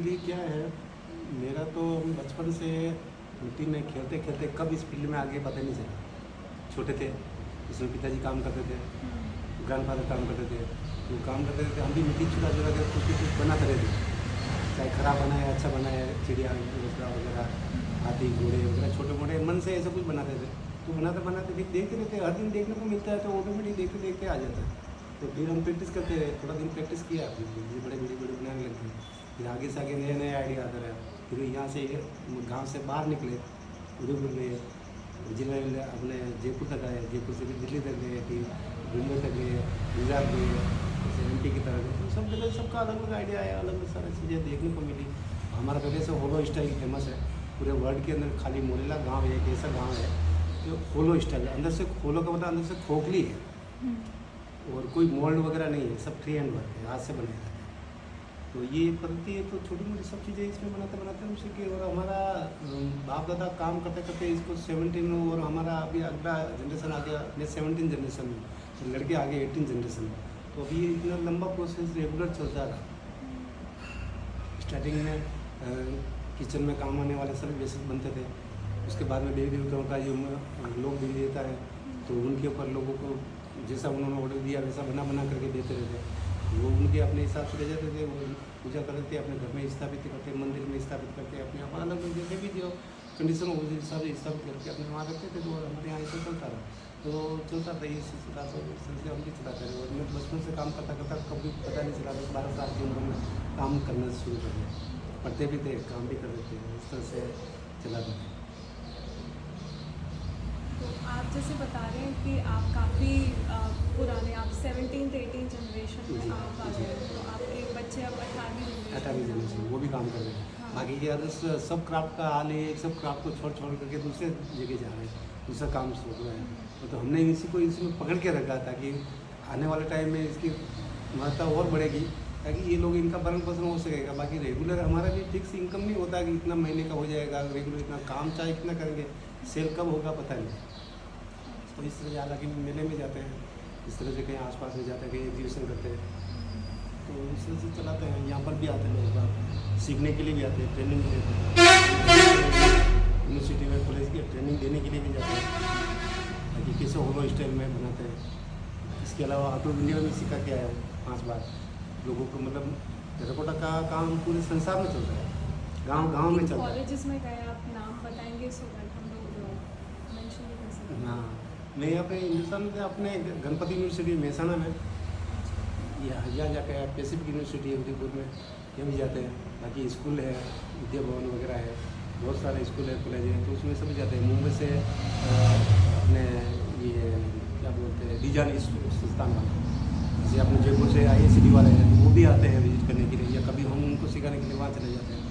लिए क्या है, मेरा तो बचपन से मिट्टी में खेलते खेलते कब इस फील्ड में आगे पता नहीं चला। छोटे थे, इसमें पिताजी काम करते थे, ग्रैंडफादर काम करते थे, वो काम करते थे, हम भी मिट्टी चुरा चुरा कर कुछ बनाते रहते। चाहे खराब बनाए, अच्छा बनाए, चिड़िया घोंसला वगैरह, हाथी घोड़े वगैरह, छोटे मोटे मन से ऐसा कुछ बनाते थे। तो बनाते बनाते फिर देखते रहते, हर दिन देखने को मिलता है तो ऑटोमेटिक देखते देखते आ जाता है। तो फिर हम प्रैक्टिस करते रहे, थोड़ा दिन प्रैक्टिस किया, फिर ये बड़े वीडियो बनाने लग गए। फिर आगे से आगे नए नए आइडिया आता रहा। फिर यहाँ से गांव से बाहर निकले, उधर गए, जिला अपने जयपुर तक आए, जयपुर से फिर दिल्ली तक गए, फिर दिल्ली तक गए, गुजरात गए, जैसे MP की तरह गए। तो सब जगह सबका अलग अलग आइडिया आया, अलग अलग सारी चीज़ें देखने को मिली। हमारा पहले से होलो स्टाइल फेमस है पूरे वर्ल्ड के अंदर। खाली मोरेला गाँव है, एक ऐसा गाँव है जो होलो स्टाइल है। अंदर से होलो का मतलब अंदर से खोखली है और कोई मोल्ड वगैरह नहीं है, सब फ्री हैंड वर्क है, हाथ से बनाया जाता है। तो ये पद्धति है, तो छोटी मोटी सब चीज़ें इसमें बनाते बनाते हम सीखे। और हमारा बाप दादा काम करते करते इसको 17, और हमारा अभी अगला जनरेशन आ गया अपने 17 जनरेशन में, तो लड़के आगे 18 जनरेशन में। तो अभी ये इतना लंबा प्रोसेस रेगुलर चलता रहा। स्टार्टिंग में किचन में काम आने वाले सभी बेसिक बनते थे। उसके बाद में देवी देवताओं का जो लोग भी देता है, तो उनके ऊपर लोगों को जैसा उन्होंने ऑर्डर दिया वैसा बना बना करके देते रहते। वो उनके अपने हिसाब से ले जाते थे, वो पूजा करते थे, अपने घर में स्थापित करते, मंदिर में स्थापित करते, अपने यहाँ अलग अलग जैसे भी जो कंडीशन उस हिसाब से स्थापित करके अपने वहाँ रखते थे। तो हमारे यहाँ ऐसा चलता रहा, तो चलता था ये सिलसिला। तो सिलसिले हम भी चलाते रहे। और मैं बचपन से काम करता करता कभी पता नहीं चला, 10-12 साल की उम्र में काम करना शुरू कर दिया। पढ़ते भी थे, काम भी करते थे, इस तरह से चलाते थे। तो आप जैसे बता रहे हैं कि आप काफ़ी पुराने, आप 17th 18 जनरेशन में आप आ गए, तो आपके बच्चे अब 18वीं जनरेशन वो भी काम कर रहे हैं। हाँ। बाकी ये अदर्स सब क्राफ्ट का हाल है, सब क्राफ्ट को छोड़ छोड़ करके दूसरे जगह जा रहे हैं, दूसरा काम सोच रहे हैं। तो हमने इसी को इसमें पकड़ के रखा ताकि आने वाले टाइम में इसकी महत्ता और बढ़ेगी, ताकि ये लोग इनका भरण पोषण हो सकेगा। बाकी रेगुलर हमारा भी फिक्स इनकम नहीं होता कि इतना महीने का हो जाएगा, रेगुलर इतना काम चाहे कितना करेंगे, सेल कब होगा पता नहीं। तो इस तरह हालांकि मेले में जाते हैं, इस तरह से कहीं आसपास में जाते हैं, कहीं एग्जीबिशन करते हैं, तो इस तरह से चलाते हैं। यहाँ पर भी आते हैं लोग बाग, सीखने के लिए भी आते हैं, ट्रेनिंग भी लेते हैं, यूनिवर्सिटी में कॉलेज की ट्रेनिंग देने के लिए भी जाते हैं ताकि कैसे होलो स्टाइल में बनाते हैं। इसके अलावा आउट ऑफ इंडिया में सिखा के आया हूँ 5 बार लोगों को। मतलब टेराकोटा का काम पूरे संसार में चलता है, गांव गांव में चलता है। कॉलेजेस में गए, आप नाम बताएंगे सो दैट हम लोग मेंशन भी कर सकते हैं। हाँ, मैं यहाँ पे हिंदुस्तान में अपने गणपति यूनिवर्सिटी मेहसाना में, यहाँ जाके पैसिफिक यूनिवर्सिटी है उदयपुर में, ये भी जाते हैं। बाकी स्कूल है, विद्या भवन वगैरह है, बहुत सारे स्कूल है, कॉलेज है, तो उसमें सभी जाते हैं। मुंबई से अपने ये क्या बोलते हैं डिजाइन संस्थान वाले, जैसे अपने जयपुर से IICT वाले हैं, तो वो भी आते हैं विजिट करने के लिए, या कभी हम उनको सिखाने के लिए वहाँ चले जाते हैं।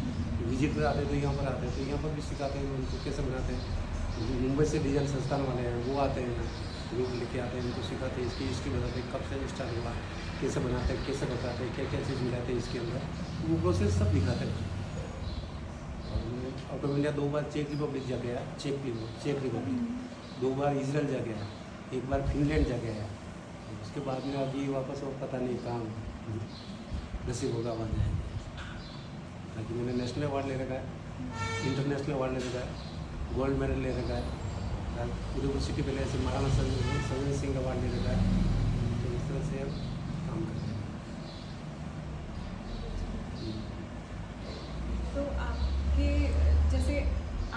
विजिट पर आते हैं तो यहाँ पर आते हैं, तो यहाँ पर भी सिखाते हैं उनको कैसे बनाते हैं। मुंबई से डिजाइन संस्थान वाले हैं, वो आते हैं, ग्रुप लेके आते हैं, उनको सिखाते हैं, इसकी हिस्ट्री बताते हैं, कब से स्टार्ट हुआ, कैसे बनाते हैं, कैसे बताते हैं, क्या क्या चीज़ मिलाते हैं इसके अंदर, वो प्रोसेस सब दिखाते हैं। और मैं आउट ऑफ इंडिया 2 बार चेक रिपब्लिक जा गया, चेक रिपब्लिक 2 बार इजराइल जा गया, 1 बार फिनलैंड जा गया। उसके बाद में अभी वापस और पता नहीं कहाँ नसीब होगा वहाँ जाएंगे। बाकी मैंने नेशनल अवार्ड ले रखा है, इंटरनेशनल अवार्ड ले रखा है, गोल्ड मेडल ले रखा है, उदयपुर सिटी पहले ऐसे महाराणा संजय सिंह अवार्ड ले रखा है। तो इस तरह से काम करते हैं। तो आपके जैसे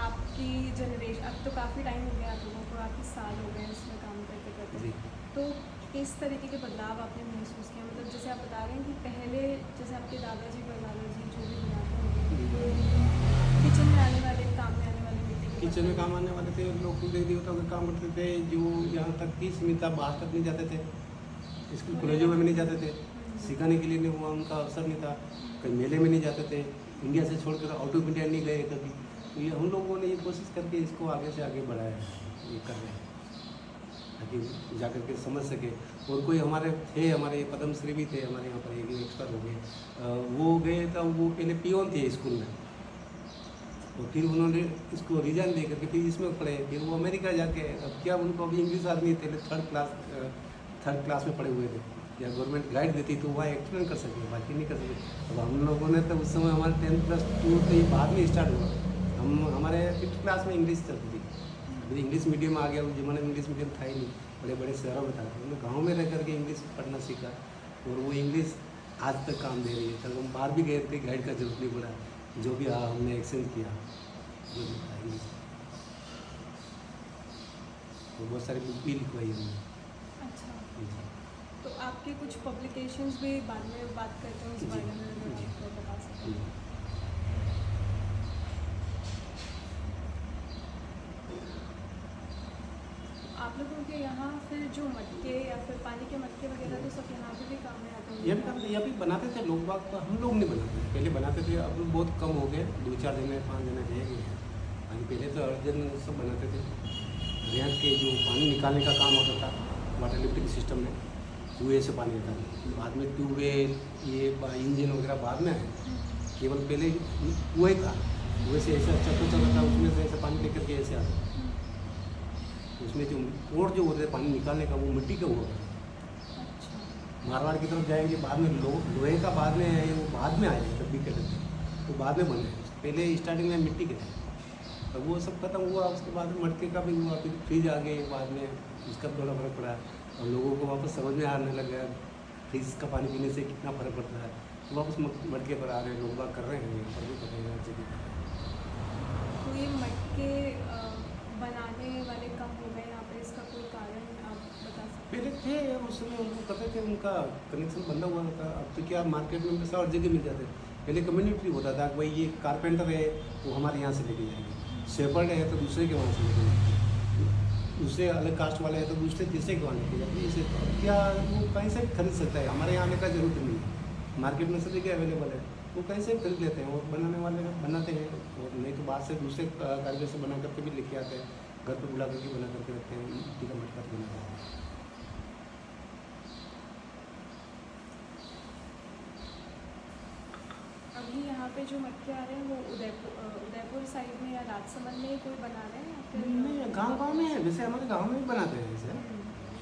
आपकी जनरेशन, अब तो काफ़ी टाइम हो गया आप लोगों को, काफ़ी साल हो गए इसमें काम करते करते, जी। तो किस तरीके के बदलाव आपने महसूस किया? मतलब जैसे आप बता रहे हैं कि पहले जैसे आपके दादाजी परदादाजी जो भी बनाते होंगे, किचन में आने वाले, काम में आने वाले मिट्टी के किचन में काम आने वाले थे लोग, देवी देवताओं का काम करते थे, जो यहाँ तक की सीमित था, बाहर तक नहीं जाते थे, स्कूल कॉलेजों में भी नहीं जाते थे, सिखाने के लिए नहीं हुआ, उनका अवसर नहीं था, कहीं मेले में नहीं जाते थे, इंडिया से छोड़कर आउट ऑफ इंडिया नहीं गए कभी। तो ये हम लोगों ने ये कोशिश करके इसको आगे से आगे बढ़ाया है, ये कर रहे हैं ताकि जा कर के समझ सके। और कोई हमारे थे, हमारे पद्मश्री भी थे हमारे यहाँ पर, एक एक्सपर्ट हो गए, वो गए तो वो पहले पियोन थे स्कूल में, और फिर उन्होंने इसको रिजाइन दे करके फिर इसमें पढ़े, फिर वो अमेरिका जाके, अब क्या उनको अभी इंग्लिश आदमी थे, थर्ड क्लास में पढ़े हुए थे, या गवर्नमेंट गाइड देती तो वह एक्सप्लेन कर सके, बाकी नहीं कर सके। अब हम लोगों ने तो उस समय हमारे 10+2 तो ये बाद में स्टार्ट हुआ। हमारे 5th क्लास में इंग्लिश चलती थी, अभी इंग्लिश मीडियम आ गया। उस जमाने में इंग्लिश मीडियम था ही नहीं, बड़े बड़े शहरों में था। हमने गाँव में रह करके इंग्लिश पढ़ना सीखा और वो इंग्लिश आज तक काम दे रही है। तब हम बाहर भी गए थे, गाइड का जरूरत नहीं पड़ा, जो भी रहा हमने एक्सचेंज किया जो भी था इंग्लिश। तो बहुत सारी बुक भी लिखवाई हमने। अच्छा, जी। तो आपके कुछ पब्लिकेशंस भी बाद में बात करते हैं उस जी, बारे में, अगर जी। आप बता सकते जी। हैं। आप लोगों के यहाँ फिर जो मटके या फिर पानी के मटके वगैरह तो सब यहाँ पे भी काम में आते ये हैं? भी ये भी बनाते थे लोग बाग, पर हम लोग नहीं बनाते। पहले बनाते थे, अब बहुत कम हो गए, 2-4 जने 5 जने रह गए हैं। अभी पहले तो अर्जन सब बनाते थे। यहाँ के जो पानी निकालने का काम होता था वाटर लिफ्टिंग सिस्टम में, कुएँ से पानी निकालना। बाद में ट्यूबवेल ये इंजन वगैरह बाद में आए, केवल पहले कुएँ था, कुएँ से ऐसे चक्कर चलता था, उसमें से ऐसे पानी लेकर के ऐसे आता। उसमें जो पोर्ट जो होते थे पानी निकालने का, वो मिट्टी का हुआ करता। अच्छा, मारवाड़ की तरफ जाएंगे बाद में लोहे का बाद में है, वो बाद में आए तब भी कहते थे, वो बाद में बने। पहले स्टार्टिंग में मिट्टी के थे, तो वो सब खत्म हुआ। उसके बाद में मटके का भी हुआ, फिर फ्रिज आ गए बाद में, उसका थोड़ा फर्क पड़ा और लोगों को वापस समझ में आने लग गया फ्रिज का पानी पीने से कितना फ़र्क पड़ता है। तो वापस मटके पर आ रहे हैं, लोग बाग कर रहे हैं, यहाँ पर भी कर रहे हैं, हर जगह कर रहे हैं। तो ये मटके बनाने वाले कम हो गए यहाँ पे, इसका कोई कारण आप बता सकते पहले थे उस समय उनको करते थे, उनका कनेक्शन बंदा हुआ था। अब तो क्या मार्केट में पैसा और जगह मिल जाते। पहले कम्युनिटी होता था कि भाई ये कारपेंटर है वो हमारे यहाँ से लेके जाएंगे, शेपर्ड है तो दूसरे के वहाँ से लेके जाएंगे, दूसरे अलग कास्ट वाले हैं तो दूसरे तीसरे के वहाँ लेके जाएंगे। इसे अब क्या वो कहीं से भी खरीद सकता है, हमारे यहाँ आने का जरूरत नहीं है। मार्केट में सभी के अवेलेबल है, वो कहीं से भी खरीद लेते हैं और बनाने वाले बनाते हैं। और नहीं तो बाहर से दूसरे कारीगर से बना करके भी लेके आते हैं, घर पर बुला करके बना करके रखते हैं, मिट्टी का मटका बनाते हैं। अभी यहाँ पे जो मटके आ रहे हैं वो उदयपुर साइड में या राजसमंद में ही कोई बना रहे हैं या फिर नहीं, गाँव में है, वैसे हमारे गाँव में भी बनाते हैं ऐसे,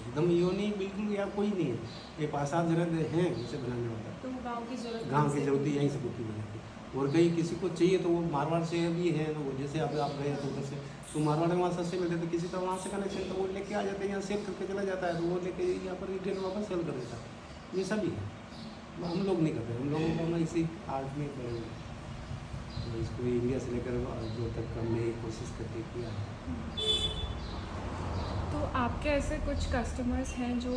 एकदम यो नहीं बिल्कुल या कोई नहीं है। ये 5-7 जने हैं इसे बनाने वाला, तो गांव की ज़रूरत गांव की जरूरत यहीं से बुकी बनाती है। और कहीं किसी को चाहिए तो वो मारवाड़ से भी है, तो जैसे आप गए तो उधर से तो मारवाड़ में वहाँ सस्ते मिलते थे, किसी का वहाँ से कनेक्शन तो वो लेके आ जाते हैं, यहाँ सेल करके चला जाता है, तो वो लेके यहाँ पर रिटेल में वापस सेल कर देता है। ये सब ही है, हम लोग नहीं करते, हम लोगों को ना इसी आर्ट में बड़े हुए, तो इसको इंडिया से लेकर जो तक हमने कोशिश करके किया है। तो आपके ऐसे कुछ कस्टमर्स हैं जो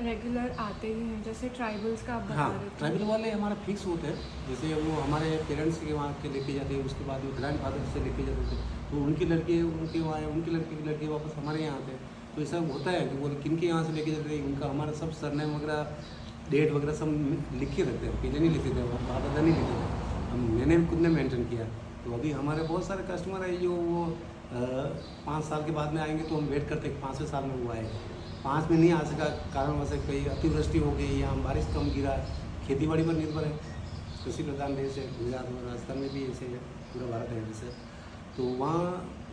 रेगुलर आते ही हैं, जैसे ट्राइबल्स का आप बता हाँ, रहे थे? ट्राइबल वाले हमारे फिक्स होते हैं। जैसे वो हमारे पेरेंट्स के वहाँ के लेके जाते हैं, उसके बाद वो ग्रैंड फादर से लेके जाते थे, तो उनके लड़के उनके वहाँ आए, उनके लड़के के लड़के वापस हमारे यहाँ आते हैं। तो ऐसा होता है कि वो किन के यहाँ से लेके जाते हैं, उनका हमारा सब सरनेम वगैरह डेट वगैरह सब लिख के रखते हैं। पहले नहीं लिखते थे, बाबा दादा नहीं लिखते थे, मैंने खुद ने मेंटेन किया। तो अभी हमारे बहुत सारे कस्टमर है जो वो 5 साल के बाद में आएंगे, तो हम वेट करते हैं 5वें साल में वो आएगा। 5 में नहीं आ सका, कारण वैसे कहीं अतिवृष्टि हो गई या बारिश कम गिरा, खेती बाड़ी पर निर्भर है, कृषि प्रधान देश है, गुजरात और राजस्थान में भी ऐसे है, पूरा भारत है जैसे। तो वहाँ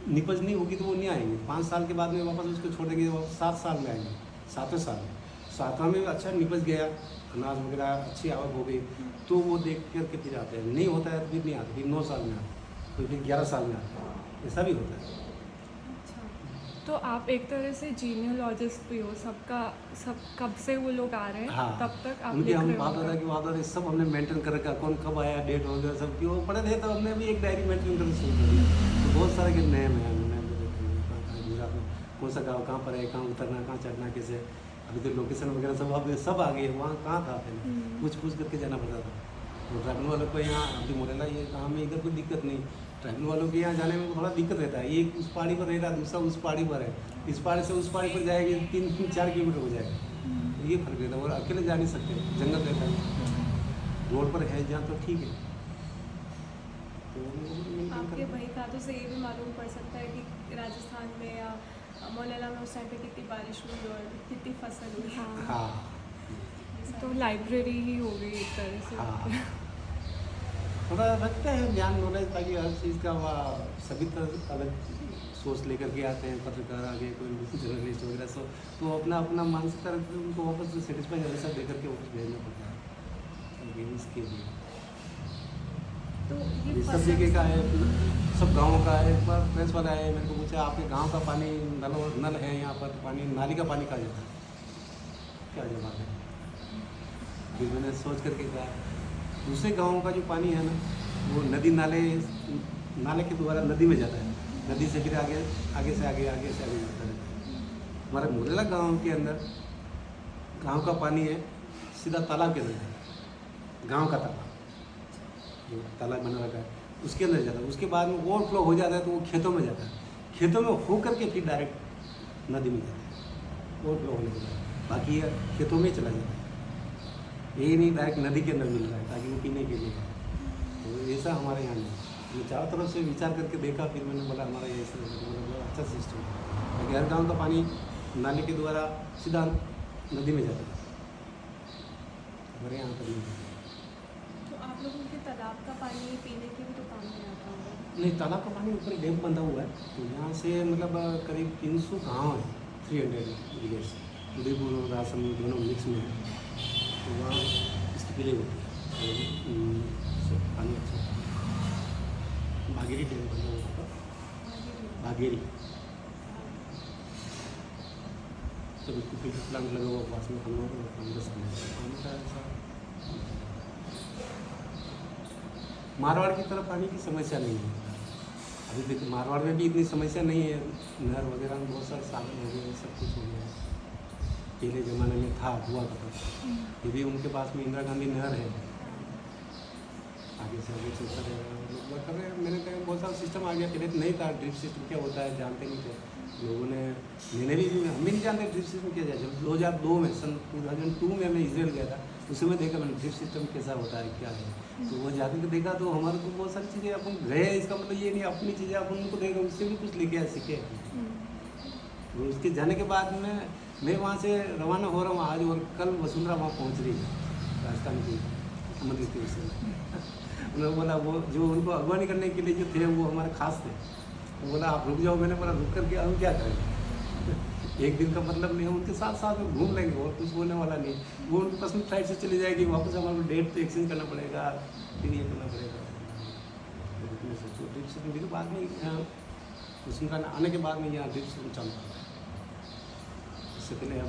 निपज नहीं होगी तो वो नहीं आएंगे। 5 साल के बाद में वापस उसको छोड़ देंगे, वापस 7 साल में आएंगे, 7वें साल में। 7वां में अच्छा निपज गया, अनाज वगैरह अच्छी आवक हो गई, तो वो देख करके फिर आते हैं। नहीं होता है तो फिर नहीं आते, फिर 9 साल में आते, फिर 11 साल में आते हैं, ऐसा भी होता है। अच्छा, तो आप एक तरह से जीनियोलॉजिस्ट भी हो, सबका सब कब से वो लोग आ रहे हैं हाँ, तब तक आप उनके लिख हम रहे बाप दादा हो? की बाप दादा सब हमने मेंटेन कर रखा, कौन कब आया, डेट वगैरह सब की वो पढ़े थे, तो हमने भी एक डायरी मेंटेन करना शुरू कर दिया। तो बहुत सारे के नए में गुजरात में कौन सा गाँव कहाँ पर है, कहाँ उतरना, कहाँ चढ़ना, कैसे। अभी तो लोकेशन वगैरह सब अब सब आ गई है, वहाँ कहाँ था पहले, पूछ करके जाना पड़ता था। तो ट्रैवल वालों को यहाँ अभी मोरेला ये गाँव में इधर कोई दिक्कत नहीं, ट्रैवल वालों के यहाँ जाने में थोड़ा दिक्कत रहता है। एक उस पहाड़ी पर रहेगा, दूसरा उस पहाड़ी पर है, इस पहाड़ी से उस पहाड़ी पर जाएगी 3-4 किलोमीटर हो जाएगा, ये फर्क रहता है। और अकेले जा नहीं सकते, जंगल रहता है, रोड पर है जहाँ तो ठीक है। तो आपके भाई खातों से ये भी मालूम पड़ सकता है कि राजस्थान में या मोलेला में उस टाइम पे कितनी बारिश हुई और कितनी फसल हुई। हाँ, हाँ ये सारी तो लाइब्रेरी ही हो गई एक तरह से। हाँ। थोड़ा रखते हैं ज्ञान नॉलेज, ताकि हर चीज़ का सभी तरह अलग सोच लेकर के आते हैं पत्रकार आगे, कोई जर्नलिस्ट वगैरह सब, तो अपना अपना मानसिकता रखते हैं, उनको वापस सेटिस्फाई जैसा दे करके वापस भेजना पड़ता है। लेकिन इसके लिए तो ये सब जगह का है, सब गाँव का है। एक बार प्रेस वाला आए, मेरे को पूछा आपके गांव का पानी नल है यहाँ पर, पानी नाली का पानी कहा जाता है, क्या जवाब है? फिर मैंने सोच करके कहा दूसरे गाँव का जो पानी है ना, वो नदी नाले के द्वारा नदी में जाता है, नदी से फिर आगे आगे से आगे जाता रहता है। हमारे मुरेला गांव के अंदर गांव का पानी है, सीधा तालाब के अंदर जाता है, गांव का तालाब जो तालाब बना रखा है उसके अंदर जाता है। उसके बाद में ओवरफ्लो हो जाता है तो वो खेतों में जाता है, खेतों में हो करके फिर डायरेक्ट नदी में जाता है ओवरफ्लो होने के बाद, बाकी ये खेतों में चला जाता है। ये नहीं डायरेक्ट नदी के अंदर मिल रहा है ताकि वो पीने के लिए। तो ऐसा हमारे यहाँ नहीं, ये चारों तरफ से विचार करके देखा, फिर मैंने बोला हमारा ये मतलब अच्छा सिस्टम है, ताकि हर गाँव का पानी नाले के द्वारा सीधा नदी में जाता है, हमारे यहाँ पर नहीं। तो आप लोगों के तालाब का पानी पीने के भी तो काम में आता होगा? नहीं, तालाब का पानी ऊपर डैम बंधा हुआ है, तो यहाँ से मतलब करीब 300 गाँव है, 300 विलेज, उदयपुर और रासन दोनों मिक्स में है, तो वहाँ इसकी पीले होती है पानी अच्छा। भागेरी डैम बना हुआ वहाँ पर, भागेरी, तो उसको फिल्टर प्लांट लगा हुआ पास में, पानी का ऐसा। मारवाड़ की तरफ पानी की समस्या नहीं है अभी, देखिए मारवाड़ में भी इतनी समस्या नहीं है, नहर वगैरह में बहुत सारे साधन हो गए, सब कुछ हो गया है। पहले ज़माने में हुआ करता, ये भी उनके पास में इंदिरा गांधी नहर है, आगे से आगे चलता रहेगा, लोग कर रहे हैं। मैंने कहा बहुत सारा सिस्टम आ गया, पहले तो नहीं था, ड्रिप सिस्टम क्या होता है जानते नहीं थे लोगों ने, मैंने भी हम भी नहीं जानते ड्रिप सिस्टम क्या जाए। जब 2002 में सन 2002 में मैं इजराइल गया था, उस समय देखा मैंने ड्रिप सिस्टम कैसा होता है क्या है, तो वो जाकर के देखा तो हमारे को बहुत सारी चीज़ें अपन गए, इसका मतलब ये नहीं अपनी चीज़ें अपन उनको देखा, उससे भी कुछ लेके आए सीखे। तो उसके जाने के बाद में मैं वहाँ से रवाना हो रहा हूँ आज, और कल वसुंधरा वहाँ पहुँच रही है राजस्थान की मंदिर की से। उन्होंने बोला वो जो उनको अगवानी करने के लिए जो थे वो हमारे खास थे, वो बोला आप रुक जाओ, मैंने बोला रुक करके हम क्या करेंगे, एक दिन का मतलब नहीं है, उनके साथ साथ में घूम लेंगे और कुछ बोलने वाला नहीं, वो उनकी पर्सनल फ्लाइट से चली जाएगी, वापस हमारे को डेट पे एक्सचेंज करना पड़ेगा, फिर ये करना पड़ेगा। तो ड्रिप सिस्टम फिर बाद में उसका आने के बाद में यहाँ ड्रिप सिस्टम चलता है, इससे पहले हम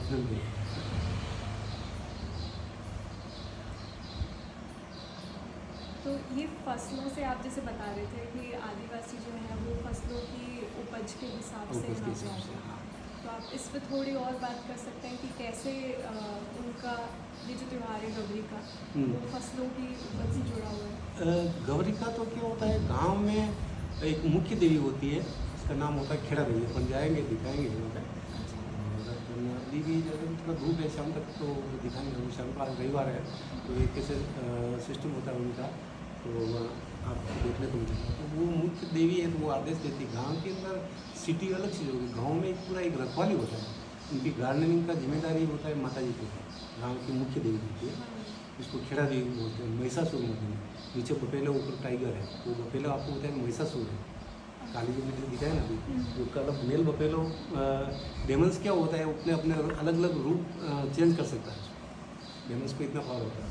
तो ये फसलों से आप जैसे बता रहे थे कि आदिवासी जो है वो फसलों की उपज के हिसाब से यहाँ पे आते हैं, तो आप इस पर थोड़ी और बात कर सकते हैं कि कैसे उनका ये जो त्यौहार है गौरी का, वो फसलों की उपज से जुड़ा हुआ है? गौरी का तो क्या होता है, गांव में एक मुख्य देवी होती है, उसका नाम होता है खेड़ा देवी, अपन जाएंगे दिखाएंगे वहाँ पे। अभी भी जब थोड़ा धूप है शाम तक तो दिखाएंगे, शाम को आज रविवार है तो एक कैसे सिस्टम होता है उनका, तो आप देखने को मिलेगा। तो वो मुख्य देवी है, तो वो आदेश देती है। गाँव के अंदर सिटी अलग चीज़ होगी, गाँव में एक पूरा एक रखवाली होता है, उनकी गार्डनिंग का जिम्मेदारी होता है माता जी को, गाँव की मुख्य देवी होती है, इसको खेड़ा देवी बोलते हैं, महिषासुर होते हैं, नीचे बपेला ऊपर टाइगर है, वो बपेला आपको होता है महिषासुर है, काली जी ने दिखाया ना अभी, जो कल मेल बपेलो डेमंस क्या होता है, अपने अपने अलग अलग रूप चेंज कर सकता है, डेमंस को इतना पावर होता है,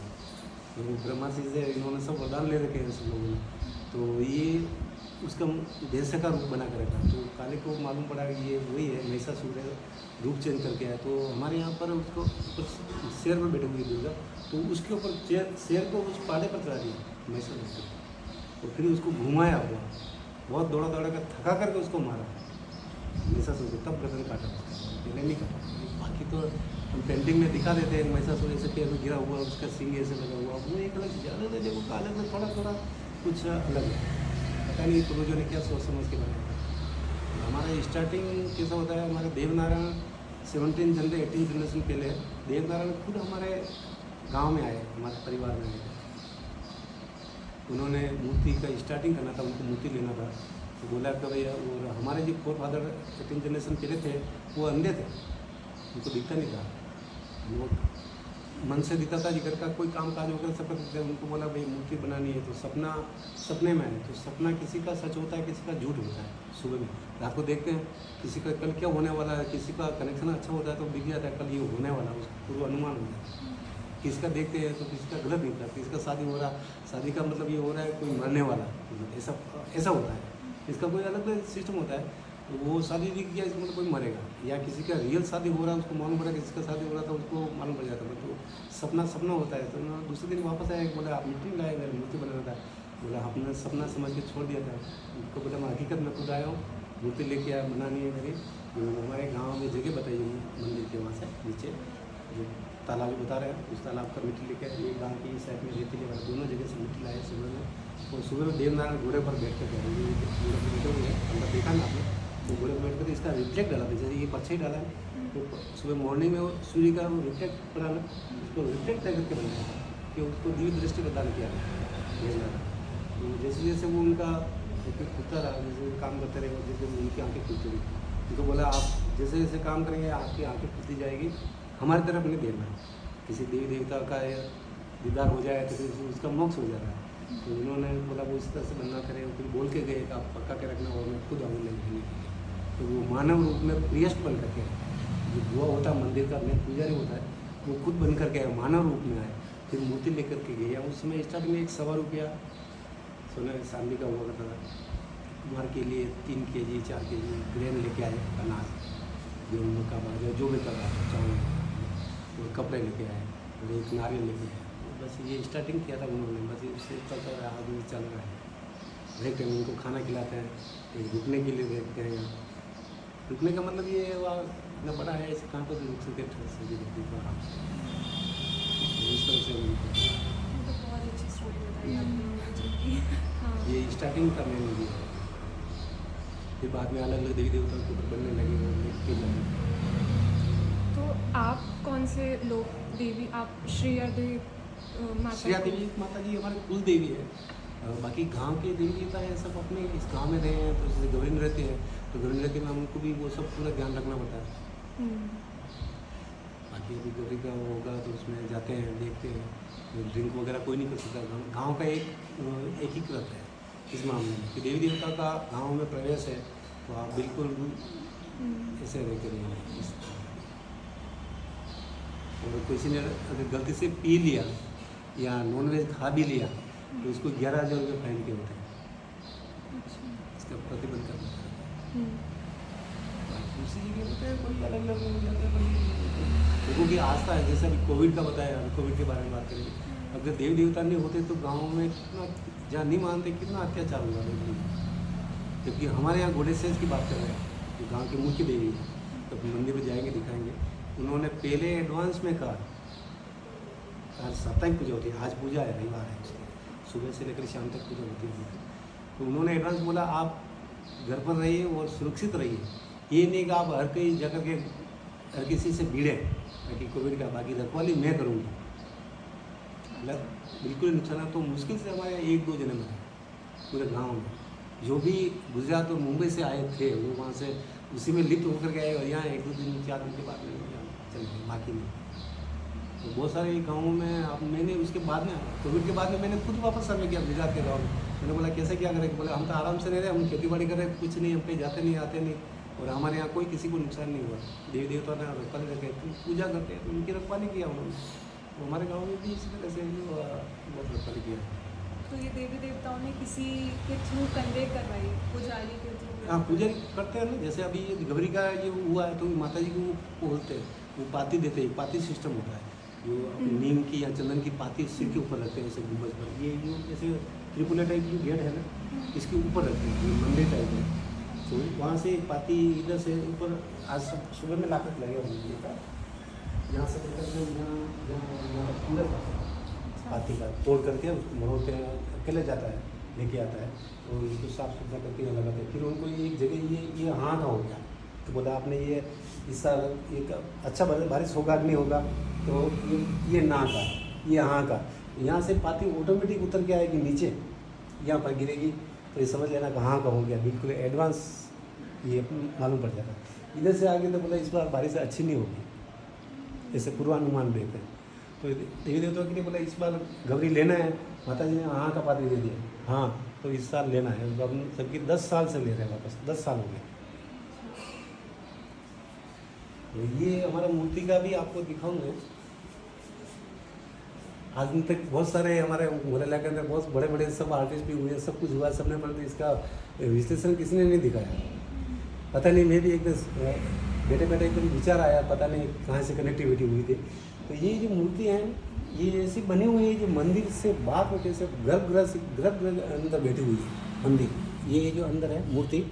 तो ब्रह्मा जी से इन्होंने सब वरदान ले रखे हैं सब लोगों ने, तो ये उसका देश का रूप बना कर रखा, तो काले को मालूम पड़ा कि ये वही है, महिषासुर है, रूप चेंज करके आया। तो हमारे यहाँ पर उसको शेर पर बैठे हुई दुर्गा, तो उसके ऊपर शेर को उस पाड़े पर चढ़ा दिया महिषासुर, और फिर उसको घुमाया हुआ, बहुत दौड़ा दौड़ा कर थका करके उसको मारा महिषासुर को, तब गर्दन काटा, पहले नहीं काटा। बाकी तो हम पेंटिंग में दिखा देते हैं महिषासुर ऐसे पैर गिरा हुआ, उसका सिंग ऐसे लगा हुआ, वो एक अलग चीज़ अलग है, देखो अलग में थोड़ा थोड़ा कुछ अलग है, पता नहीं पूर्वजों ने क्या सोच समझ के बनाया। हमारा स्टार्टिंग कैसा होता है, हमारे देवनारायण 18 जनरेशन पहले देवनारायण खुद हमारे गाँव में आए, हमारे परिवार में आए, उन्होंने मूर्ति का स्टार्टिंग करना था, उनको मूर्ति लेना था, तो बोला कि भैया, और हमारे जो फोर फादर 18 जनरेशन पहले थे वो अंधे थे, उनको दिखता नहीं था, वो मन से दिखता था कि घर का कोई काम काज वगैरह सब करते थे। उनको बोला भाई मूर्ति बनानी है तो सपना सपने में है, तो सपना किसी का सच होता है, किसी का झूठ होता है। सुबह में रात को देखते हैं किसी का कल क्या होने वाला है, किसी का कनेक्शन अच्छा होता है तो दिख जाता है कल ये होने वाला है, उसका पूर्व अनुमान हो जाता है। किसी का देखते हैं तो किसी का गलत निकलता है, किसी का शादी हो रहा, शादी का मतलब ये हो रहा है कोई मरने वाला, मतलब ऐसा ऐसा होता है। इसका कोई अलग सिस्टम होता है। तो वो शादी दिख गया इसका मतलब कोई मरेगा, या किसी का रियल शादी हो रहा है उसको मालूम पड़ा, किसी का शादी हो रहा था उसको मालूम पड़ जाता है। तो सपना सपना होता है। तो ना दूसरे दिन वापस आया, बोला आप मिट्टी लाए, मेरे मूर्ति बनाना था। बोला आपने सपना समझ के छोड़ दिया था। उनको बोला मैं हकीकत में खुद आया हूँ, मूर्ति लेके आया, बनानी है मेरी। जो हमारे गाँव में जगह बताई मंदिर के वहाँ से नीचे जो तालाब बता रहे हैं, उस तालाब का मिट्टी लेके ये गाँव की साइड में रेती लेकर दोनों जगह से मिट्टी लाए सुबह में। और सुबह में देवनारायण घोड़े पर बैठ कर घोड़े पर बैठे हुए हैं, अंदर देखा ना आपने, तो घोड़े पर बैठ कर इसका रिफ्लेक्ट डाला था, जैसे ये पक्षी डाला है तो सुबह मॉर्निंग में वो सूर्य का वो रिफ्लेक्ट पड़ा ना, उसको रिफ्लेक्ट करके बनाया कि उसको दिव्य दृष्टि प्रदान किया देवनारायण। तो जैसे जैसे वो उनका खुलता रहा, जैसे काम करते रहे, जैसे उनकी आँखें खुलती रही। उनको बोला आप जैसे जैसे काम करेंगे आपकी आँखें खुलती जाएगी, हमारी तरफ नहीं देखना। किसी देवी देवता का दीदार हो जाए तो फिर उसका मोक्ष हो जाता है। तो उन्होंने बोला वो इस तरह से बनना करे, फिर बोल के गए कि आप पक्का के रखना और मैं खुद आऊँगा लेने के लिए। तो वो मानव रूप में प्रियस्ट बन करके जो बुआ होता है मंदिर का मेन पुजारी होता है, वो खुद बन करके आया, मानव रूप में आए, फिर मूर्ति लेकर के गए। उस समय स्टार्टिंग में 1 ₹1.25 सोना चांदी का हुआ करता था। कुमार के लिए 3 kg 4 kg ग्रेन लेके आए, अनाज गेहूँ का बाजा जो भी कर रहा था, चावल और कपड़े लेके आए और एक नारियल लेके आए। बस ये स्टार्टिंग किया था उन्होंने, बस इससे चलता रहा, आदमी चल रहा है। हर एक टाइम उनको खाना खिलाते हैं, एक रुकने के लिए देखते हैं। रुकने का मतलब ये हुआ इतना बड़ा है, ऐसे कहाँ पर रुक सकते आराम से। तो इस तरह से उनको तो बहुत अच्छी स्टोरी बताई आपने मुझे कि हाँ ये स्टार्टिंग करने में भी है। फिर बाद में अलग अलग देवी देवताओं के ऊपर बनने लगे और फिर लगे। तो आप कौन से लोग देवी, आप श्रेया देवी माता श्रेया को- देवी माता जी हमारे कुल देवी है। बाकी गांव के देवी देवता है सब अपने इस गांव में रहे हैं, तो जैसे गवर्न रहते हैं तो गवर्न रहते में हमको भी वो सब पूरा ध्यान रखना पड़ता है। हम्म, बाकी अभी गौरी का वो होगा तो उसमें जाते हैं, देखते हैं। ड्रिंक वगैरह कोई नहीं कर सकता। गाँव का एकीकृत है इस मामले में कि देवी देवता का गाँव में प्रवेश है तो आप बिल्कुल ऐसे रहते रहिए। और किसी ने अगर गलती से पी लिया या नॉनवेज खा भी लिया तो उसको 11,000 रुपये फाइन के होते हैं। अच्छा, इसका प्रतिबंध करना है। हम्म, दूसरी जगह होते हैं कोई अलग अलग हो जाते हैं, लोगों की आस्था है। जैसे अभी कोविड का बताया, अभी कोविड के बारे में बात करेंगे। अगर देवी देवता नहीं होते तो गाँव में कितना जहाँ नहीं मानते कितना अत्याचार होगा लोगों पर। जबकि हमारे यहाँ घोड़ेशेष की बात कर रहे हैं जो गाँव की मुख्य देवी है, तो मंदिर में जाएंगे दिखाएंगे। उन्होंने पहले एडवांस में कहा आज साप्ताहिक पूजा होती है, आज पूजा है, रविवार है, उसकी सुबह से लेकर शाम तक पूजा होती है। तो उन्होंने एडवांस बोला आप घर पर रहिए और सुरक्षित रहिए। ये नहीं कि आप हर कहीं जाकर के हर किसी से भिड़े ताकि कोविड का, बाकी रखवाली मैं करूँगी। मतलब बिल्कुल नुकसान है। तो मुश्किल से हमारे 1-2 जने मरे पूरे गाँव में। जो भी गुजरात और मुंबई से आए थे वो वहाँ से उसी में लिप्त होकर के आए और यहाँ 1-2 दिन 4 दिन के बाद में चले गए, बाकी नहीं। तो बहुत सारे गाँवों में अब मैंने उसके बाद में कोविड के बाद में मैंने खुद वापस सर्वे किया गुजरात के गाँव में। मैंने बोला कैसे क्या करें, बोला हम तो आराम से रह रहे, हम खेती बाड़ी कर रहे, कुछ नहीं, हम कहीं जाते नहीं आते नहीं और हमारे यहाँ कोई किसी को नुकसान नहीं हुआ। देवी देवता ने रखवाली रखे, पूजा करते हैं तो उनकी रखवाली किया उन्होंने। तो हमारे गाँव में भी इसी तरह से बहुत रखवाली किया। तो ये देवी देवताओं ने किसी के थ्रू कन्वे करवाई, पुजारी के थ्रू? हाँ पूजा करते हैं ना। जैसे अभी ये गौरी का ये हुआ है तो माता जी को वो बोलते हैं, वो पाती देते हैं, पाती सिस्टम होता है जो अपनी नीम की या चंदन की पाती सिर के ऊपर रखते हैं जैसे गुम्बज पर। ये जो जैसे त्रिपुला टाइप जो गेट है ना इसके ऊपर रखते हैं, ये मंदिर टाइप है। तो वहाँ से पाती इधर से ऊपर आज सुबह में लाकर लगे मंदिर का, यहाँ से लेकर के यहाँ अंदर पाती का तोड़ करके उसको मरोड़ते हैं, अकेले जाता है लेके आता है और इसको साफ सुथरा करके यहाँ लगाते हैं। फिर उनको एक जगह ये हाँ का हो गया तो बोला आपने ये इस साल एक अच्छा बारिश होगा कि नहीं होगा, तो ये ना का, ये हाँ का। यहाँ से पाती ऑटोमेटिक उतर के आएगी नीचे, यहाँ पर गिरेगी तो ये समझ लेना कहाँ का हो गया, बिल्कुल एडवांस ये मालूम पड़ जाता है। इधर से आगे तो बोला इस बार बारिश अच्छी नहीं होगी, ऐसे पूर्वानुमान देते हैं। तो देवी देवताओं के लिए बोला इस बार गौरी लेना है। माता जी ने हाँ का पाती दे दिया, हाँ तो इस साल लेना है। तो हम सबकी 10 साल से ले रहे हैं वापस, 10 साल हो गए। तो ये हमारा मूर्ति का भी आपको दिखाऊंगा। आज तक बहुत सारे हमारे मुरैना के अंदर बहुत बड़े बड़े सब आर्टिस्ट भी हुए, सब कुछ हुआ, सबने परंतु इसका विश्लेषण किसी ने नहीं दिखाया। पता नहीं, मैं भी एकदम बेटे बेटे एकदम विचार आया, पता नहीं कहाँ से कनेक्टिविटी हुई थी। तो ये जो मूर्ति है ये ऐसी बनी हुई है जो मंदिर से बाहर बैठे से गर्भगृह अंदर बैठी हुई है मंदिर। ये जो अंदर है मूर्ति,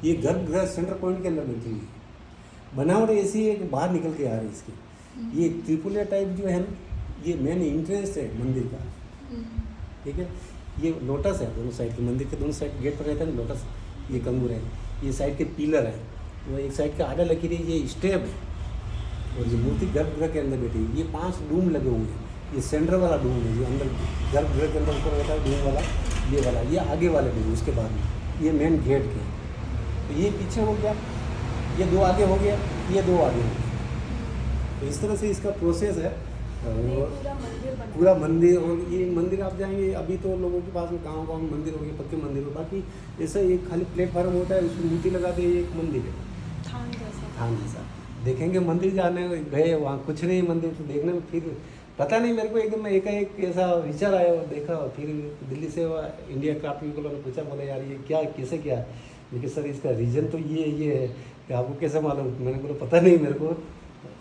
ये गर्भगृह सेंटर पॉइंट के अंदर बैठी हुई है। बनावट ऐसी है कि बाहर निकल के आ रही है इसकी। ये त्रिपुलिया टाइप जो है ये मेन इंट्रेंस है मंदिर का, ठीक है। ये लोटस है दोनों साइड के, मंदिर के दोनों साइड गेट पर रहता है लोटस, ये कंगूर है। ये साइड के पिलर है, वो एक साइड का आधा लकीर है, ये स्टेप है। और ये मूर्ति गर्भगृह के अंदर बैठी है। ये 5 डूम लगे हुए हैं। ये सेंटर वाला डूम है जो अंदर गर्भगृह के अंदर ऊपर रहता है डूम वाला, ये वाला, ये आगे वाले डूम। उसके बाद में ये मेन गेट के, तो ये पीछे हो गया, ये 2 आगे हो गया, ये 2 आगे हो गया। तो इस तरह से इसका प्रोसेस है। और पूरा मंदिर, और ये मंदिर आप जाएंगे अभी तो लोगों के पास में कहाँ मंदिर हो गए, पक्के मंदिर हो। बाकी ऐसा एक खाली प्लेटफार्म होता है, उसमें मूर्ति लगा के एक मंदिर है, थान जैसा। देखेंगे मंदिर जाने गए, वहाँ कुछ नहीं मंदिर, तो देखने में फिर पता नहीं मेरे को एकदम एकाएक ऐसा विचार आया और देखा। और फिर दिल्ली से इंडिया क्राफ्ट वीक ने पूछा, बोले यार ये क्या, कैसे क्या है? लेकिन सर इसका रीज़न तो ये है कि आपको कैसे मालूम? मैंने बोला पता नहीं मेरे को,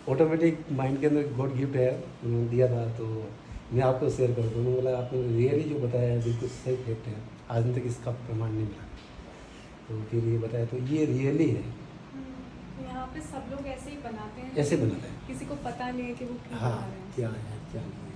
ऑटोमेटिक माइंड के अंदर गॉड गिफ्ट है, उन्होंने दिया था तो मैं आपको शेयर कर दूँ। बोला आपने रियली जो बताया है बिल्कुल सही फैक्ट है, आज तक इसका प्रमाण नहीं मिला। तो फिर ये बताया तो ये रियली है। यहाँ पे सब लोग ऐसे ही बनाते हैं, ऐसे बनाते हैं, किसी को पता नहीं है कि वो क्यों हाँ बना रहे हैं। क्या है क्या नहीं है।